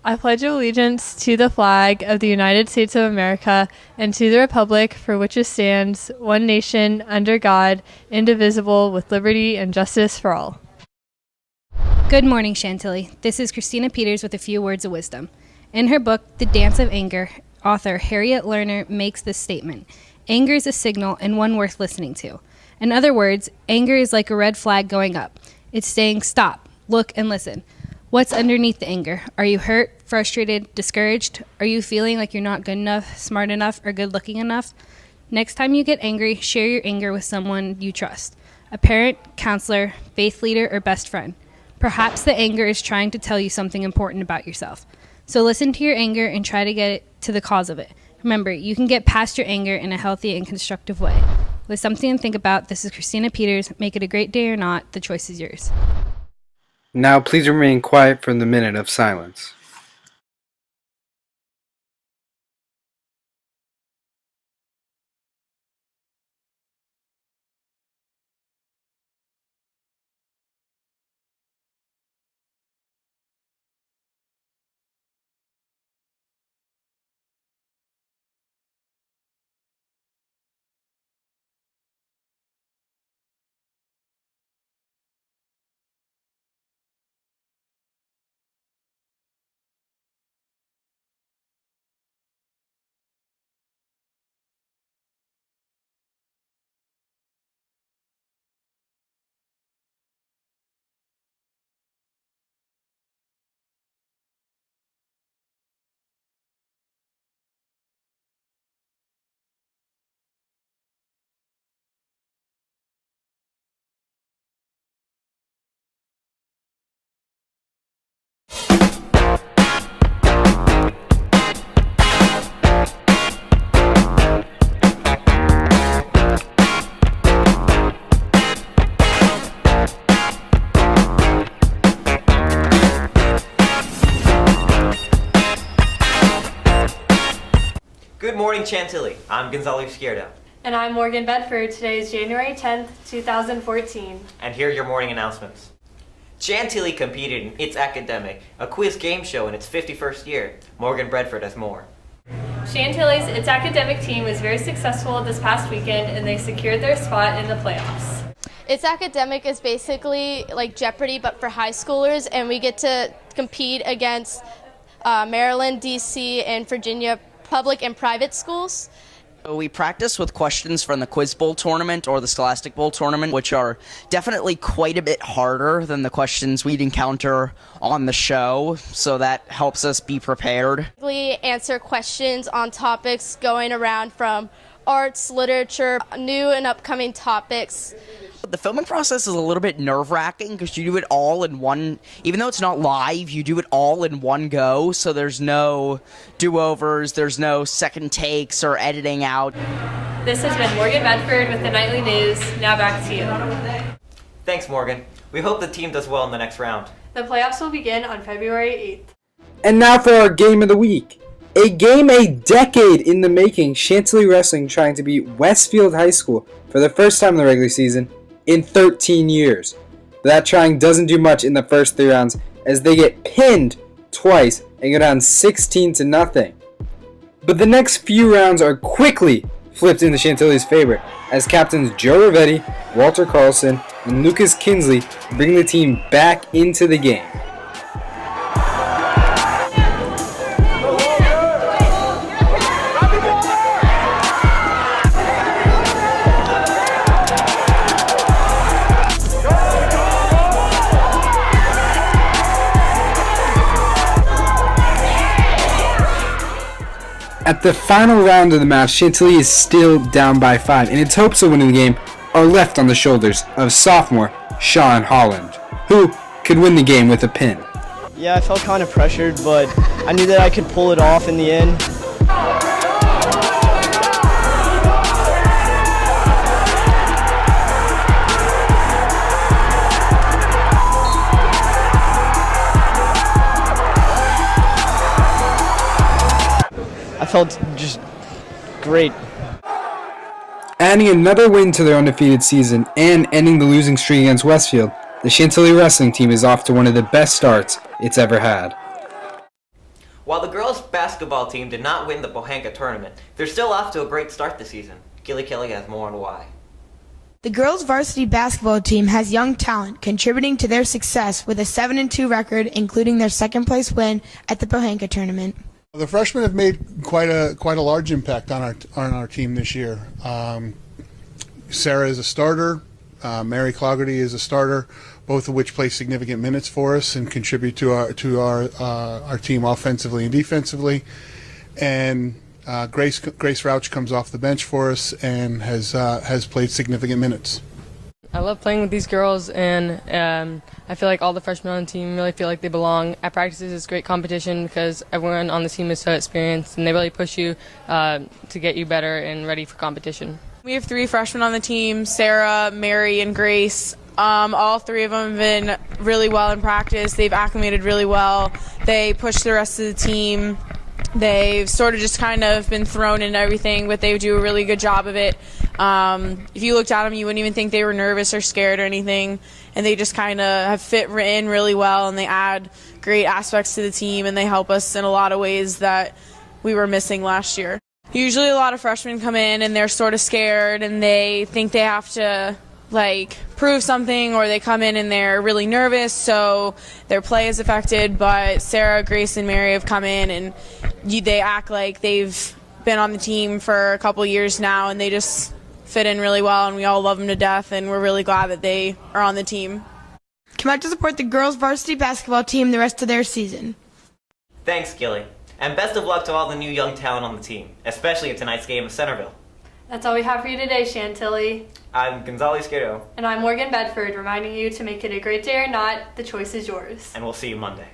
I pledge allegiance to the flag of the United States of America and to the republic for which it stands, one nation, under God, indivisible, with liberty and justice for all. Good morning, Chantilly. This is Christina Peters with a few words of wisdom. In her book, The Dance of Anger, author Harriet Lerner makes this statement: anger is a signal and one worth listening to. In other words, anger is like a red flag going up. It's saying, stop, look, and listen. What's underneath the anger? Are you hurt, frustrated, discouraged? Are you feeling like you're not good enough, smart enough, or good looking enough? Next time you get angry, share your anger with someone you trust: a parent, counselor, faith leader, or best friend. Perhaps the anger is trying to tell you something important about yourself. So listen to your anger and try to get it to the cause of it. Remember, you can get past your anger in a healthy and constructive way. With something to think about, this is Christina Peters. Make it a great day or not, the choice is yours. Now please remain quiet for the minute of silence. Good morning, Chantilly. I'm Gonzalo Izquierdo. And I'm Morgan Bedford. Today is January 10th, 2014. And here are your morning announcements. Chantilly competed in It's Academic, a quiz game show in its 51st year. Morgan Bedford has more. Chantilly's It's Academic team was very successful this past weekend, and they secured their spot in the playoffs. It's Academic is basically like Jeopardy, but for high schoolers, and we get to compete against Maryland, D.C., and Virginia public and private schools. We practice with questions from the Quiz Bowl tournament or the Scholastic Bowl tournament, which are definitely quite a bit harder than the questions we'd encounter on the show, so that helps us be prepared. We answer questions on topics going around from arts, literature, new and upcoming topics. The filming process is a little bit nerve-wracking because you do it all in one, even though it's not live, you do it all in one go, so there's no do-overs, there's no second takes or editing out. This has been Morgan Bedford with the Nightly News. Now back to you. Thanks, Morgan. We hope the team does well in the next round. The playoffs will begin on February 8th. And now for our game of the week. A game a decade in the making, Chantilly Wrestling trying to beat Westfield High School for the first time in the regular season in 13 years. That trying doesn't do much in the first 3 rounds as they get pinned twice and go down 16-0. But the next few rounds are quickly flipped into Chantilly's favor as captains Joe Rivetti, Walter Carlson, and Lucas Kinsley bring the team back into the game. At the final round of the match, Chantilly is still down by 5, and its hopes of winning the game are left on the shoulders of sophomore Sean Holland, who could win the game with a pin. Yeah, I felt kind of pressured, but I knew that I could pull it off in the end. I felt just great. Adding another win to their undefeated season and ending the losing streak against Westfield, the Chantilly Wrestling team is off to one of the best starts it's ever had. While the girls' basketball team did not win the Pohanka tournament, they're still off to a great start this season. Gilly Kelly has more on why. The girls' varsity basketball team has young talent contributing to their success with a 7-2 record, including their second-place win at the Pohanka tournament. The freshmen have made quite a large impact on our team this year. Sarah is a starter. Mary Clougherty is a starter, both of which play significant minutes for us and contribute to our team offensively and defensively. And Grace Rauch comes off the bench for us and has played significant minutes. I love playing with these girls, and I feel like all the freshmen on the team really feel like they belong. At practices, it's great competition because everyone on the team is so experienced, and they really push you to get you better and ready for competition. We have 3 freshmen on the team, Sarah, Mary, and Grace. All 3 of them have been really well in practice. They've acclimated really well. They push the rest of the team. They've sort of just kind of been thrown into everything, but they do a really good job of it. If you looked at them, you wouldn't even think they were nervous or scared or anything, and they just kind of have fit in really well, and they add great aspects to the team, and they help us in a lot of ways that we were missing last year. Usually a lot of freshmen come in and they're sort of scared, and they think they have to prove something, or they come in and they're really nervous, so their play is affected. But Sarah, Grace, and Mary have come in and they act like they've been on the team for a couple years now, and they just fit in really well, and we all love them to death, and we're really glad that they are on the team. Come out to support the girls' varsity basketball team the rest of their season. Thanks, Gilly. And best of luck to all the new young talent on the team, especially in tonight's game of Centerville. That's all we have for you today, Chantilly. I'm Gonzalo Izquierdo. And I'm Morgan Bedford, reminding you to make it a great day or not, the choice is yours. And we'll see you Monday.